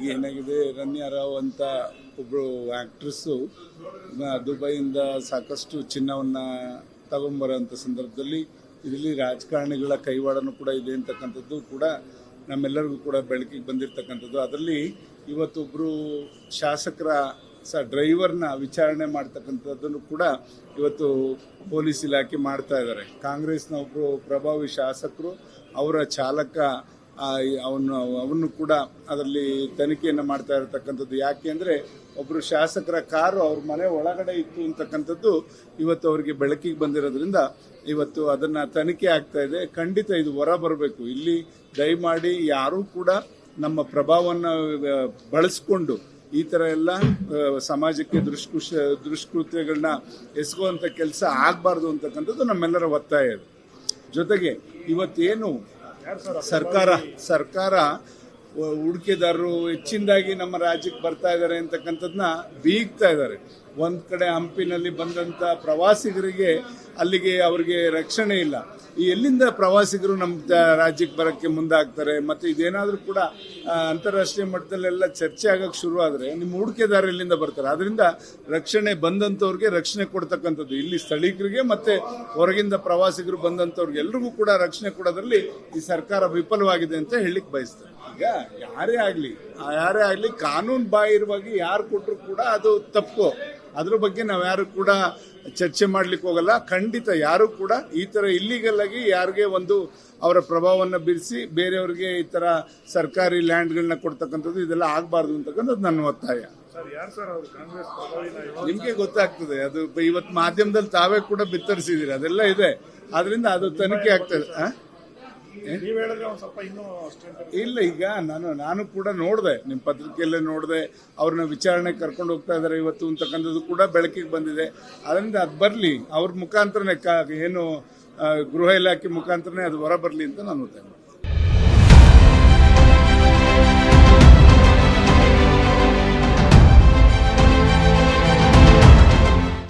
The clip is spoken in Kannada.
ಈಗ ಏನಾಗಿದೆ, ರನ್ಯಾ ರಾವ್ ಅಂತ ಒಬ್ಬರು ಆ್ಯಕ್ಟ್ರೆಸ್ಸು ದುಬೈಯಿಂದ ಸಾಕಷ್ಟು ಚಿನ್ನವನ್ನು ತಗೊಂಬರೋಂಥ ಸಂದರ್ಭದಲ್ಲಿ ಇದರಲ್ಲಿ ರಾಜಕಾರಣಿಗಳ ಕೈವಾಡನೂ ಕೂಡ ಇದೆ ಅಂತಕ್ಕಂಥದ್ದು ಕೂಡ ನಮ್ಮೆಲ್ಲರಿಗೂ ಕೂಡ ಬೆಳಕಿಗೆ ಬಂದಿರತಕ್ಕಂಥದ್ದು. ಅದರಲ್ಲಿ ಇವತ್ತೊಬ್ಬರು ಶಾಸಕರ ಡ್ರೈವರ್ನ ವಿಚಾರಣೆ ಮಾಡ್ತಕ್ಕಂಥದ್ದನ್ನು ಕೂಡ ಇವತ್ತು ಪೊಲೀಸ್ ಇಲಾಖೆ ಮಾಡ್ತಾ ಇದ್ದಾರೆ. ಕಾಂಗ್ರೆಸ್ನ ಒಬ್ಬರು ಪ್ರಭಾವಿ ಶಾಸಕರು ಅವರ ಚಾಲಕ ಅವನ್ನು ಕೂಡ ಅದರಲ್ಲಿ ತನಿಖೆಯನ್ನು ಮಾಡ್ತಾ ಇರತಕ್ಕಂಥದ್ದು. ಯಾಕೆ ಅಂದರೆ ಒಬ್ಬರು ಶಾಸಕರ ಕಾರು ಅವ್ರ ಮನೆ ಒಳಗಡೆ ಇತ್ತು ಅಂತಕ್ಕಂಥದ್ದು ಇವತ್ತು ಅವರಿಗೆ ಬೆಳಕಿಗೆ ಬಂದಿರೋದ್ರಿಂದ ಇವತ್ತು ಅದನ್ನು ತನಿಖೆ ಆಗ್ತಾ ಇದೆ. ಖಂಡಿತ ಇದು ಹೊರ ಬರಬೇಕು. ಇಲ್ಲಿ ದಯಮಾಡಿ ಯಾರೂ ಕೂಡ ನಮ್ಮ ಪ್ರಭಾವವನ್ನು ಬಳಸ್ಕೊಂಡು ಈ ಥರ ಎಲ್ಲ ಸಮಾಜಕ್ಕೆ ದುಷ್ಕೃತ್ಯಗಳನ್ನ ಎಸಗುವಂಥ ಕೆಲಸ ಆಗಬಾರ್ದು ಅಂತಕ್ಕಂಥದ್ದು ನಮ್ಮೆಲ್ಲರ ಒತ್ತಾಯ ಇದೆ. ಜೊತೆಗೆ ಇವತ್ತೇನು ಸರ್ಕಾರ ಹೂಡಿಕೆದಾರರು ಹೆಚ್ಚಿನದಾಗಿ ನಮ್ಮ ರಾಜ್ಯಕ್ಕೆ ಬರ್ತಾ ಇದ್ದಾರೆ ಅಂತಕ್ಕಂಥದ್ದನ್ನ ಬೀಗ್ತಾ ಇದ್ದಾರೆ. ಒಂದು ಕಡೆ ಹಂಪಿನಲ್ಲಿ ಬಂದಂಥ ಪ್ರವಾಸಿಗರಿಗೆ ಅಲ್ಲಿಗೆ ಅವ್ರಿಗೆ ರಕ್ಷಣೆ ಇಲ್ಲ. ಈ ಎಲ್ಲಿಂದ ಪ್ರವಾಸಿಗರು ನಮ್ಮ ರಾಜ್ಯಕ್ಕೆ ಬರೋಕ್ಕೆ ಮುಂದಾಗ್ತಾರೆ? ಮತ್ತು ಇದೇನಾದರೂ ಕೂಡ ಅಂತಾರಾಷ್ಟ್ರೀಯ ಮಟ್ಟದಲ್ಲೆಲ್ಲ ಚರ್ಚೆ ಆಗೋಕ್ಕೆ ಶುರುವಾದರೆ ನಿಮ್ಮ ಹೂಡಿಕೆದಾರರು ಎಲ್ಲಿಂದ ಬರ್ತಾರೆ? ಅದರಿಂದ ರಕ್ಷಣೆ ಬಂದಂಥವ್ರಿಗೆ ರಕ್ಷಣೆ ಕೊಡ್ತಕ್ಕಂಥದ್ದು ಇಲ್ಲಿ ಸ್ಥಳೀಕರಿಗೆ ಮತ್ತು ಹೊರಗಿಂದ ಪ್ರವಾಸಿಗರು ಬಂದಂಥವ್ರಿಗೆ ಎಲ್ರಿಗೂ ಕೂಡ ರಕ್ಷಣೆ ಕೊಡೋದ್ರಲ್ಲಿ ಈ ಸರ್ಕಾರ ವಿಫಲವಾಗಿದೆ ಅಂತ ಹೇಳಲಿಕ್ಕೆ ಬಯಸ್ತೇನೆ. ಈಗ ಯಾರೇ ಆಗಲಿ ಕಾನೂನು ಬಾಹಿರವಾಗಿ ಯಾರು ಕೊಟ್ಟರು ಕೂಡ ಅದು ತಪ್ಪು. ಅದ್ರ ಬಗ್ಗೆ ನಾವು ಯಾರು ಕೂಡ ಚರ್ಚೆ ಮಾಡ್ಲಿಕ್ಕೆ ಹೋಗಲ್ಲ. ಖಂಡಿತ ಯಾರು ಕೂಡ ಈ ಥರ ಇಲ್ಲಿಗಲ್ ಆಗಿ ಯಾರಿಗೆ ಒಂದು ಅವರ ಪ್ರಭಾವವನ್ನು ಬೀರಿಸಿ ಬೇರೆಯವ್ರಿಗೆ ಈ ಥರ ಸರ್ಕಾರಿ ಲ್ಯಾಂಡ್ಗಳನ್ನ ಕೊಡ್ತಕ್ಕಂಥದ್ದು ಇದೆಲ್ಲ ಆಗಬಾರ್ದು ಅಂತಕ್ಕಂಥದ್ದು ನನ್ನ ಒತ್ತಾಯ. ನಿಮಗೆ ಗೊತ್ತಾಗ್ತದೆ, ಅದು ಇವತ್ತು ಮಾಧ್ಯಮದಲ್ಲಿ ತಾವೇ ಕೂಡ ಬಿತ್ತರಿಸಿದ್ದೀರಿ, ಅದೆಲ್ಲ ಇದೆ. ಆದ್ರಿಂದ ಅದು ತನಿಖೆ ಆಗ್ತದೆ. ಇಲ್ಲ, ಈಗ ನಾನು ಕೂಡ ನೋಡಿದೆ, ನಿಮ್ಮ ಪತ್ರಿಕೆಯಲ್ಲೇ ನೋಡಿದೆ, ಅವ್ರನ್ನ ವಿಚಾರಣೆ ಕರ್ಕೊಂಡು ಹೋಗ್ತಾ ಇದ್ದಾರೆ ಇವತ್ತು ಅಂತಕ್ಕಂಥದ್ದು ಕೂಡ ಬೆಳಕಿಗೆ ಬಂದಿದೆ. ಅದರಿಂದ ಅದು ಬರಲಿ, ಅವ್ರ ಮುಖಾಂತರನೇ ಏನು ಗೃಹ ಇಲಾಖೆ ಮುಖಾಂತರನೇ ಅದು ಹೊರ ಬರಲಿ ಅಂತ ನಾನು ಒತ್ತಾಯ ಮಾಡ್ತೀನಿ.